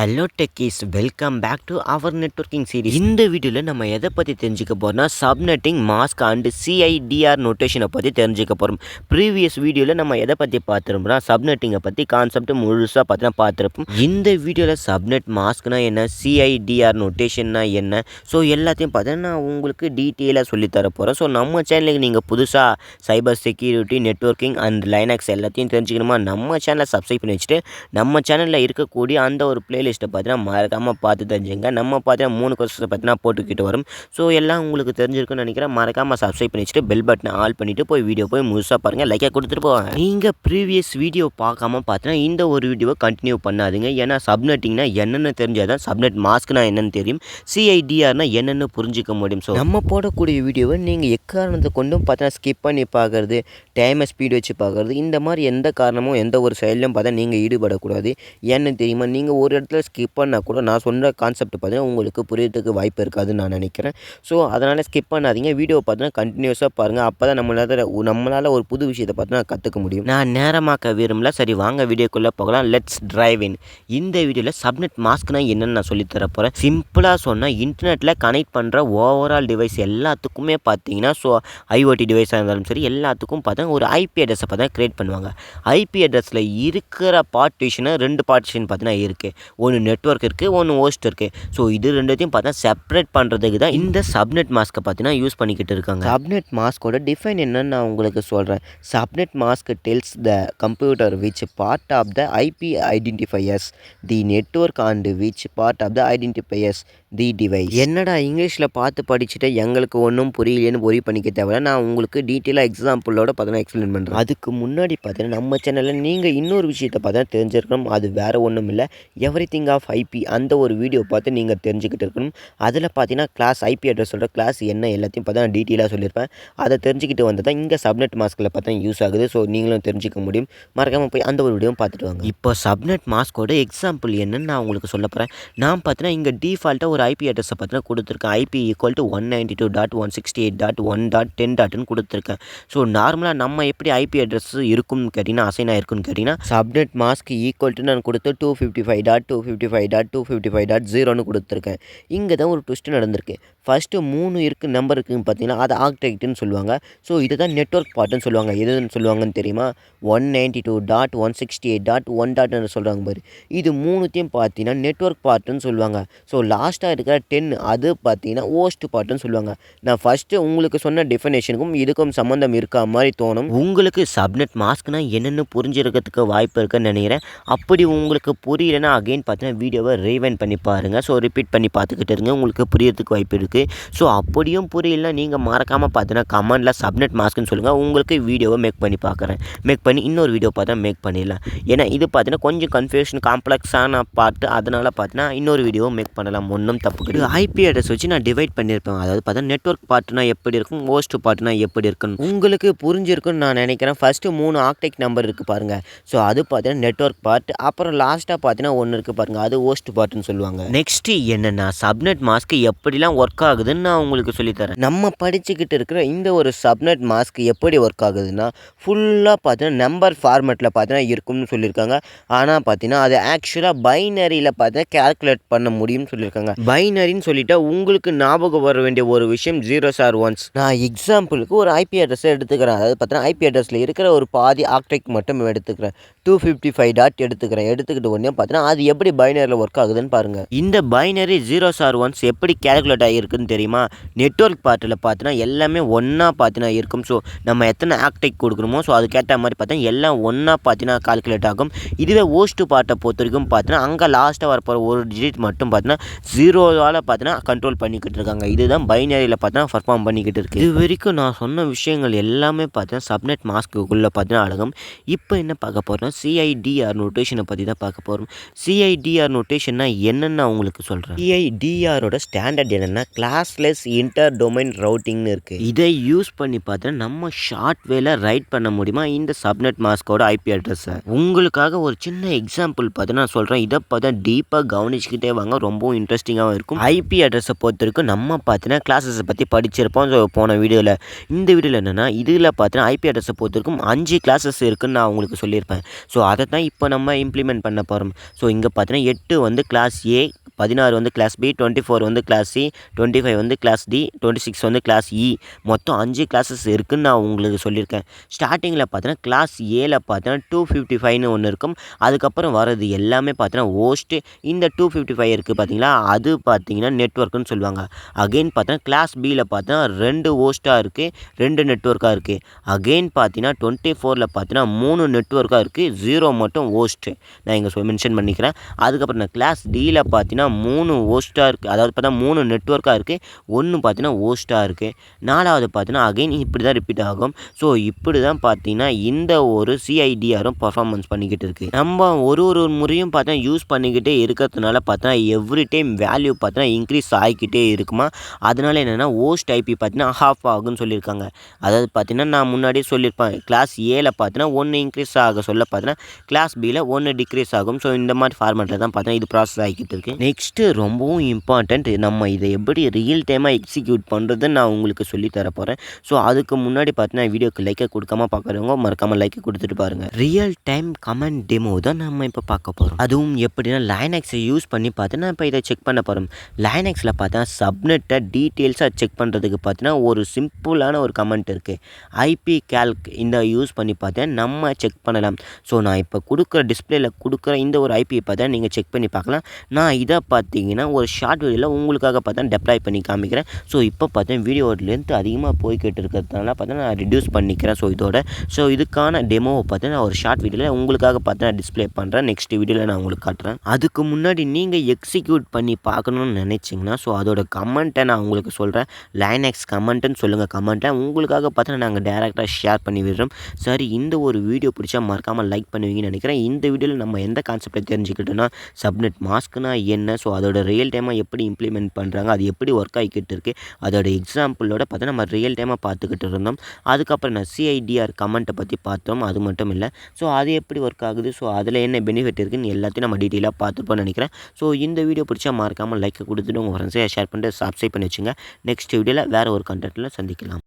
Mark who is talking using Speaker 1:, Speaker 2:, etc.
Speaker 1: Hello techies, welcome back to our networking series. இந்த வீடியோவில் நம்ம எதை பற்றி தெரிஞ்சுக்க போகிறோம்னா சப்நெட்டிங் மாஸ்க் அண்டு சிஐடிஆர் நோட்டேஷனை பற்றி தெரிஞ்சுக்க போகிறோம். ப்ரீவியஸ் வீடியோவில் நம்ம எதை பற்றி பார்த்துருப்போம்னா சப்நெட்டிங்கை பற்றி கான்செப்ட் முழுசாக பார்த்தீங்கன்னா பார்த்துருப்போம். இந்த வீடியோவில் சப்நெட் மாஸ்க்னா என்ன, சிஐடிஆர் நோட்டேஷன்னா என்ன, ஸோ எல்லாத்தையும் பார்த்தீங்கன்னா நான் உங்களுக்கு டீட்டெயிலாக சொல்லித்தர போகிறேன். ஸோ நம்ம சேனலுக்கு நீங்கள் புதுசாக cyber security, networking and Linux எல்லாத்தையும் தெரிஞ்சுக்கணுமா, நம்ம சேனலை சப்ஸ்கிரைப் பண்ணி வச்சுட்டு நம்ம சேனலில் இருக்கக்கூடிய அந்த ஒரு லிஸ்ட்டை பார்த்தீங்கன்னா மறக்காமல் பார்த்து தெரிஞ்சுங்க. நம்ம பார்த்தீங்கன்னா 3 கோர்ஸை பார்த்தீங்கன்னா போட்டுக்கிட்டு வரும். ஸோ எல்லாம் உங்களுக்கு தெரிஞ்சிருக்குன்னு நினைக்கிறேன். மறக்காமல் சப்ஸ்கிரைப் பண்ணி வச்சுட்டு பெல் பட்டனை ஆல் பண்ணிவிட்டு போய் வீடியோ போய் முழுசாக பாருங்கள், லைக்காக கொடுத்துட்டு போவாங்க. நீங்கள் ப்ரீவியஸ் வீடியோ பார்க்காம பார்த்தீங்கன்னா இந்த ஒரு வீடியோவை கண்டினியூ பண்ணாதுங்க. ஏன்னா சப்நெட்டிங்னா என்னென்னு தெரிஞ்சால் தான் சப்நெட் மாஸ்க்னா என்னென்னு தெரியும், சிஐடிஆர்னா என்னென்னு புரிஞ்சிக்க முடியும். ஸோ நம்ம போடக்கூடிய வீடியோவை நீங்கள் எக்காரணத்தை கொண்டும் பார்த்தீங்கன்னா ஸ்கிப் பண்ணி பார்க்குறது, டைமை ஸ்பீடு வச்சு பார்க்குறது, இந்த மாதிரி எந்த காரணமும் எந்த ஒரு செயலையும் பார்த்தா நீங்கள் ஈடுபடக்கூடாது. ஏன்னு தெரியுமா, நீங்கள் ஒரு இடத்துல ஸ்கிப் பண்ணால் கூட நான் சொன்ன கான்செப்ட் பார்த்தீங்கன்னா உங்களுக்கு புரியறதுக்கு வாய்ப்பு இருக்காதுன்னு நான் நினைக்கிறேன். ஸோ அதனால் ஸ்கிப் பண்ணாதீங்க, வீடியோவை பார்த்தீங்கன்னா கண்டினியூஸாக பாருங்கள். அப்போ தான் நம்மளால் ஒரு புது விஷயத்தை பார்த்தீங்கன்னா கற்றுக்க முடியும். நான் நேரமாக்க விரும்பல, சரி வாங்க வீடியோக்குள்ளே போகலாம். லெட்ஸ் டிரைவ் இன். இந்த வீடியோவில் சப்நெட் மாஸ்க்னா என்னென்னு நான் சொல்லித்தர போகிறேன். சிம்பிளாக சொன்னால் இன்டர்நெட்டில் கனெக்ட் பண்ணுற ஓவரால் டிவைஸ் எல்லாத்துக்குமே பார்த்தீங்கன்னா, ஸோ ஐஓடி டிவைஸாக இருந்தாலும் சரி எல்லாத்துக்கும் பார்த்தீங்கன்னா ஒரு ஐபி அட்ரஸை பார்த்தீங்கன்னா க்ரியேட் பண்ணுவாங்க. ஐபி அட்ரஸில் இருக்கிற பார்ட்டிஷனை 2 பார்ட்டிஷன் பார்த்தீங்கன்னா இருக்குது. ஒன்று நெட்வொர்க் இருக்குது, ஒன்று ஹோஸ்ட் இருக்குது. ஸோ இது ரெண்டுத்தையும் பார்த்தா செப்பரேட் பண்ணுறதுக்கு தான் இந்த சப்நெட் மாஸ்க்கை பார்த்தீங்கன்னா யூஸ் பண்ணிக்கிட்டு இருக்காங்க. சப்நெட் மாஸ்கோட டிஃபைன் என்னன்னு நான் உங்களுக்கு சொல்கிறேன். Subnet mask tells the computer which part of the IP identifiers the network and which part of the identifiers the device. என்னடா இங்கிலீஷில் பார்த்து படிச்சுட்டு எங்களுக்கு ஒன்றும் புரியலேன்னு ஒரி பண்ணிக்க தேவை, நான் உங்களுக்கு டீட்டெயிலாக எக்ஸாம்பிளோட பார்த்தீங்கன்னா எக்ஸ்பிளைன் பண்ணுறேன். அதுக்கு முன்னாடி பார்த்தீங்கன்னா நம்ம சேனலில் நீங்கள் இன்னொரு விஷயத்தை பார்த்தீங்கன்னா தெரிஞ்சிருக்கணும். அது வேறு ஒன்றும் இல்லை, எவ்ரிதிங் ஆஃப் ஐபி அந்த ஒரு வீடியோ பார்த்து நீங்கள் தெரிஞ்சுக்கிட்டு இருக்கணும். அதில் பார்த்தீங்கன்னா கிளாஸ் ஐபி அட்ரஸோட கிளாஸ் என்ன எல்லாத்தையும் பார்த்தா நான் டீட்டெயிலாக சொல்லியிருப்பேன். அதை தெரிஞ்சுக்கிட்டு வந்து தான் இங்கே சப்நெட் மாஸ்கில் பார்த்தா யூஸ் ஆகுது. ஸோ நீங்களும் தெரிஞ்சிக்க முடியும். மறக்காமல் போய் அந்த ஒரு வீடியோ பார்த்துட்டு வாங்க. இப்போ சப்நெட் மாஸ்கோட எக்ஸாம்பிள் என்னன்னு நான் உங்களுக்கு சொல்ல போகிறேன். நான் பார்த்தீங்கன்னா இங்கே டிஃபால்ட்டாக ஒரு ஐபி அட்ரஸை பார்த்தீங்கன்னா கொடுத்துருக்கேன். ஐபி ஈக்குவல் டு 192.168.1.10 கொடுத்துருக்கேன். ஸோ நார்மலாக நம்ம எப்படி ஐபி அட்ரஸ் இருக்கும்னு கேட்டிங்கன்னா அசைன் ஆயிருக்குன்னு கேட்டிங்கன்னா சப்நெட் மாஸ்க் ஈக்குவல் டு நான் கொடுத்து 255.255.255.0ன்னு கொடுத்துருக்கேன். இங்கே தான் ஒரு ட்விஸ்ட் நடந்திருக்கு. ஃபஸ்ட்டு 3 நம்பர் இருக்குன்னு பார்த்தீங்கன்னா அது ஆக்டெக்ட்னு சொல்லுவாங்க. ஸோ இதை தான் நெட்வொர்க் பார்ட்டுன்னு சொல்லுவாங்க. எதுன்னு சொல்லுவாங்கன்னு தெரியுமா, 192.168.1.ன்னு சொல்கிறாங்க பாரு. இது 3த்தையும் பார்த்தீங்கன்னா நெட்வொர்க் பார்ட்டுன்னு சொல்லுவாங்க. ஸோ லாஸ்ட்டாக இருக்கிற 10 அது பார்த்தீங்கன்னா ஹோஸ்ட் பார்ட்டுன்னு சொல்லுவாங்க. நான் ஃபஸ்ட்டு உங்களுக்கு சொன்ன டெஃபினேஷனுக்கும் இதுக்கும் சம்மந்தம் இருக்கா மாதிரி தோணும். உங்களுக்கு சப்நெட் மாஸ்க்னா என்னென்னு புரிஞ்சிருக்கிறதுக்கு வாய்ப்பு இருக்குன்னு நினைக்கிறேன். அப்படி உங்களுக்கு புரியலைன்னா அகைன் பார்த்தீங்கன்னா வீடியோவை ரீவைண்ட் பண்ணி பாருங்கள். ஸோ ரிப்பீட் பண்ணி பார்த்துக்கிட்டு இருங்க, உங்களுக்கு புரியறதுக்கு வாய்ப்பு இருக்குது. ஸோ அப்படியும் புரியலனா நீங்கள் மறக்காமல் பார்த்தீங்கன்னா கமெண்டில் சப்நெட் மாஸ்க்னு சொல்லுங்கள். உங்களுக்கு வீடியோவை மேக் பண்ணி பார்க்குறேன். மேக் பண்ணி இன்னொரு வீடியோ பார்த்தா மேக் பண்ணிடலாம். ஏன்னா இது பார்த்தீங்கன்னா கொஞ்சம் கன்ஃபியூஷன் காம்ப்ளெக்ஸான பார்ட்டு, அதனால் பார்த்தீங்கன்னா இன்னொரு வீடியோ மேக் பண்ணலாம், ஒன்றும் தப்பு கிடையாது. ஐபி அட்ரஸ் வச்சு நான் டிவைட் பண்ணியிருப்பேன். அதாவது பார்த்தா நெட்வொர்க் பார்ட்னா எப்படி இருக்கும், ஹோஸ்ட் பார்ட்னா எப்படி இருக்குன்னு உங்களுக்கு புரிஞ்சிருக்குன்னு நான் நினைக்கிறேன். ஃபஸ்ட்டு 3 ஆக்டெக்ட் நம்பர் இருக்குது பாருங்கள். ஸோ அது பார்த்தீங்கன்னா நெட்வொர்க் பார்ட். அப்புறம் லாஸ்ட்டாக பார்த்தீங்கன்னா ஒன்று இருக்குது பாருங்கள், அது ஹோஸ்ட் பார்ட்டுன்னு சொல்லுவாங்க. நெக்ஸ்ட்டு என்னென்னா சப்நெட் மாஸ்க் எப்படிலாம் ஒர்க் ஆகுதுன்னு நான் உங்களுக்கு சொல்லித்தரேன். நம்ம படிச்சுக்கிட்டு இருக்கிற இந்த ஒரு சப்நெட் மாஸ்க் எப்படி ஒர்க் ஆகுதுன்னா ஃபுல்லாக பார்த்தீங்கன்னா நம்பர் ஃபார்மேட்டில் பார்த்தீங்கன்னா இருக்கும்னு சொல்லியிருக்காங்க. ஆனால் பார்த்தீங்கன்னா அது ஆக்சுவலாக பைனரியில் பார்த்தீங்கன்னா கேல்குலேட் பண்ண முடியும்னு சொல்லியிருக்காங்க. பைனரின்னு சொல்லிட்டா உங்களுக்கு ஞாபகம் வர வேண்டிய ஒரு விஷயம் 0s or 1s. நான் எக்ஸாம்பிளுக்கு ஒரு ஐபி அட்ரஸை எடுத்துக்கிறேன். அதாவது பார்த்தீங்கன்னா ஐபி அட்ரஸில் இருக்கிற ஒரு பாதி ஆக்டெக்ட் மட்டும் எடுத்துக்கிறேன். 255 எடுத்துக்கிறேன். எடுத்துக்கிட்டு உடனே பார்த்தீங்கன்னா அது எப்படி பைனரியில் ஒர்க் ஆகுதுன்னு பாருங்கள். இந்த பைனரி 0s or 1s எப்படி கேல்குலேட் ஆகியிருக்குன்னு தெரியுமா, நெட்வொர்க் பார்ட்டில் பார்த்தீங்கன்னா எல்லாமே ஒன்றா பார்த்தீங்கன்னா இருக்கும். ஸோ நம்ம எத்தனை ஆக்டெக்ட் கொடுக்கணுமோ ஸோ அதுக்கேற்ற மாதிரி பார்த்தீங்கன்னா எல்லாம் ஒன்றா பார்த்தீங்கன்னா கால்குலேட் ஆகும். இதுவே ஹோஸ்ட் பார்ட்டை பொறுத்த வரைக்கும் பார்த்தீங்கன்னா அங்கே லாஸ்ட்டாக வரப்போகிற ஒரு டிஜிட் மட்டும் பார்த்தீங்கன்னா 0வால் பார்த்தீங்கன்னா கண்ட்ரோல் பண்ணிக்கிட்டு இருக்காங்க. இதுதான் பைனரியில் பார்த்தீங்கன்னா பர்ஃபார்ம் பண்ணிக்கிட்டு இருக்குது. இது வரைக்கும் நான் சொன்ன விஷயங்கள் எல்லாமே பார்த்தீங்கன்னா சப்நெட் மாஸ்க்குள்ளே பார்த்தீங்கன்னா அழகும். இப்போ என்ன பார்க்க போகிறோம், சிஐடிஆர் நோட்டேஷனை பற்றி தான் பார்க்க போகிறோம். சிஐடிஆர் நோட்டேஷன்னா என்னென்னு உங்களுக்கு சொல்கிறேன். சிஐடிஆரோட ஸ்டாண்டர்ட் என்னென்னா கிளாஸ்லெஸ் இன்டர் டொமைன் ரவுட்டிங்னு இருக்குது. இதை யூஸ் பண்ணி பார்த்தா நம்ம ஷார்ட் வேல ரைட் பண்ண முடியுமா இந்த சப்நெட் மாஸ்கோட ஐபி அட்ரஸை. உங்களுக்காக ஒரு சின்ன எக்ஸாம்பிள் பார்த்து நான் சொல்கிறேன். இதை பார்த்தா டீப்பாக கவனிச்சுக்கிட்டே வாங்க, ரொம்பவும் இன்ட்ரெஸ்டிங்காகவும் இருக்கும். ஐபி அட்ரஸை பொறுத்த வரைக்கும் நம்ம பார்த்தீங்கன்னா கிளாஸஸை பற்றி படிச்சிருப்போம் போன வீடியோவில். இந்த வீடியோவில் என்னென்னா இதில் பார்த்தீங்கன்னா ஐபி அட்ரஸை பொறுத்த வரைக்கும் 5 கிளாஸஸ் இருக்குதுன்னு நான் உங்களுக்கு சொல்லியிருப்பேன். ஸோ அதை தான் இப்போ நம்ம இம்ப்ளிமெண்ட் பண்ண போகிறோம். ஸோ இங்கே பார்த்தீங்கன்னா 8 வந்து கிளாஸ் ஏ, 16 வந்து கிளாஸ் பி, 24 வந்து கிளாஸ் சி, 25 வந்து கிளாஸ் டி, 26 வந்து கிளாஸ் இ. மொத்தம் 5 கிளாஸஸ் இருக்குதுன்னு நான் உங்களுக்கு சொல்லியிருக்கேன். ஸ்டார்டிங்கில் பார்த்தீங்கன்னா கிளாஸ் ஏல பார்த்தீங்கன்னா 255ன்னு ஒன்று இருக்கும். அதுக்கப்புறம் வர்றது எல்லாமே பார்த்தீங்கன்னா ஹோஸ்ட்டு. இந்த 255 இருக்குது பார்த்தீங்களா, அது பார்த்தீங்கன்னா நெட்வொர்க்குன்னு சொல்லுவாங்க. அகெயின் பார்த்தீங்கன்னா கிளாஸ் பியில் பார்த்தீங்கன்னா 2 ஹோஸ்ட்டாக இருக்குது, 2 நெட்வொர்க்காக இருக்குது. அகெயின் பார்த்தீங்கன்னா 24ல் பார்த்தீங்கன்னா 3 நெட்வொர்க்காக இருக்குது, 0 மட்டும் ஹோஸ்ட்டு. நான் இங்கே மென்ஷன் பண்ணிக்கிறேன். அதுக்கப்புறம் நான் கிளாஸ் டியில் பார்த்தீங்கன்னா 3 ஹோஸ்ட்டாக இருக்குது, அதாவது பார்த்தா 3 நெட்வொர்க்காக இருக்குது, 1 பார்த்தீங்கன்னா ஹோஸ்ட்டாக இருக்குது. 4வது பார்த்தீங்கன்னா அகெயின் இப்படி தான் ரிப்பீட் ஆகும். ஸோ இப்படி தான் பார்த்தீங்கன்னா இந்த ஒரு சிஐடிஆரும் பர்ஃபார்மன்ஸ் பண்ணிக்கிட்டு இருக்குது. நம்ம ஒரு முறையும் பார்த்தா யூஸ் பண்ணிக்கிட்டே இருக்கிறதுனால பார்த்தா எவ்ரி டைம் வேல்யூ பார்த்தா இன்க்ரீஸ் ஆகிக்கிட்டே இருக்குமா. அதனால என்னென்னா ஹோஸ்ட் ஐபி பார்த்தீங்கன்னா ஹாஃப் ஆகும்னு சொல்லியிருக்காங்க. அதாவது பார்த்தீங்கன்னா நான் முன்னாடியே சொல்லியிருப்பேன், கிளாஸ் ஏல பார்த்தீங்கன்னா 1 இன்க்ரீஸ் ஆக சொல்ல பார்த்தீங்கன்னா கிளாஸ் பியில் 1 டிக்ரீஸ் ஆகும். ஸோ இந்த மாதிரி ஃபார்மேட்டில் தான் பார்த்தீங்கன்னா இது ப்ராசஸ் ஆகிக்கிட்டு இருக்குது. நெக்ஸ்ட்டு ரொம்பவும் இம்பார்ட்டண்ட், நம்ம இதை எப்படி ரியல் டைமாக எக்ஸிக்யூட் பண்ணுறதுன்னு நான் உங்களுக்கு சொல்லித்தர போகிறேன். ஸோ அதுக்கு முன்னாடி பார்த்தீங்கன்னா வீடியோக்கு லைக்கை கொடுக்காம பார்க்குறவங்க மறக்காமல் லைக்கை கொடுத்துட்டு பாருங்கள். ரியல் டைம் கமெண்ட் டெமோ தான் நம்ம இப்போ பார்க்க போகிறோம். அதுவும் எப்படின்னா லைனக்ஸை யூஸ் பண்ணி பார்த்தீங்கன்னா இப்போ இதை செக் பண்ண போகிறோம். லைனக்ஸில் பார்த்தா சப்நெட்டை டீட்டெயில்ஸாக செக் பண்ணுறதுக்கு பார்த்தீங்கன்னா ஒரு சிம்பிளான ஒரு கமெண்ட் இருக்குது, ஐபி கேல்க். இந்த யூஸ் பண்ணி பார்த்தா நம்ம செக் பண்ணலாம். ஸோ நான் இப்போ கொடுக்குற டிஸ்பிளேல கொடுக்குற இந்த ஒரு ஐபியை பார்த்தா நீங்கள் செக் பண்ணி பார்க்கலாம். நான் இதை பார்த்தீங்கன்னா ஒரு ஷார்ட் வீடியோவில் உங்களுக்காக பார்த்தா டெப்ளாய் பண்ணி காமிக்கிறேன். ஸோ இப்போ பார்த்தா வீடியோட லென்த் அதிகமாக போய்கிட்டு இருக்கிறதுனால பார்த்தா நான் ரிடியூஸ் பண்ணிக்கிறேன். ஸோ இதுக்கான டெமோவை பார்த்தா நான் ஒரு ஷார்ட் வீடியோவில் உங்களுக்காக பார்த்தா நான் டிஸ்பிளே பண்ணுறேன். நெக்ஸ்ட் வீடியோவில் நான் உங்களுக்கு காட்டுறேன். அதுக்கு முன்னாடி நீங்கள் எக்ஸிக்யூட் பண்ணி பார்க்கணுன்னு நினச்சிங்கன்னா ஸோ அதோட கமெண்ட்டை நான் உங்களுக்கு சொல்கிறேன். லைனக்ஸ் கமெண்ட்டுன்னு சொல்லுங்கள். கமெண்ட்டை உங்களுக்காக பார்த்தா நாங்கள் டேரெக்டாக ஷேர் பண்ணி விடுறோம். சரி, இந்த ஒரு வீடியோ பிடிச்சா மறக்காமல் லைக் பண்ணுவீங்கன்னு நினைக்கிறேன். இந்த வீடியோவில் நம்ம எந்த கான்செப்டை தெரிஞ்சுக்கிட்டோன்னா சப்நெட் மாஸ்க்னா என்ன, ஸோ அதோட ரியல் டைமாக எப்படி இம்ப்ளிமெண்ட் பண்ணுறாங்க, அது எப்படி ஒர்க் ஆகிக்கிட்டு இருக்குது, அதோட எக்ஸாம்பிளோட பார்த்தா நம்ம ரியல் டைமாக பார்த்துக்கிட்டு இருந்தோம். அதுக்கப்புறம் நான் சிஐடிஆர் கமெண்ட்டை பற்றி பார்த்தோம். அது மட்டும் இல்லை, ஸோ அது எப்படி ஒர்க் ஆகுது, ஸோ அதில் என்ன பெனிஃபிட் இருக்குதுன்னு எல்லாத்தையும் நம்ம டீட்டெயிலாக பார்த்துப்போம்னு நினைக்கிறேன். ஸோ இந்த வீடியோ பிடிச்சா மறக்காமல் லைக்கை கொடுத்துட்டு உங்கள் ஃப்ரெண்ட்ஸை ஷேர் பண்ணிட்டு சப்ஸ்கிரைப் பண்ணி வச்சுங்க. நெக்ஸ்ட் வீடியோவில் வேறு ஒரு கண்டென்ட்டில் சந்திக்கலாம்.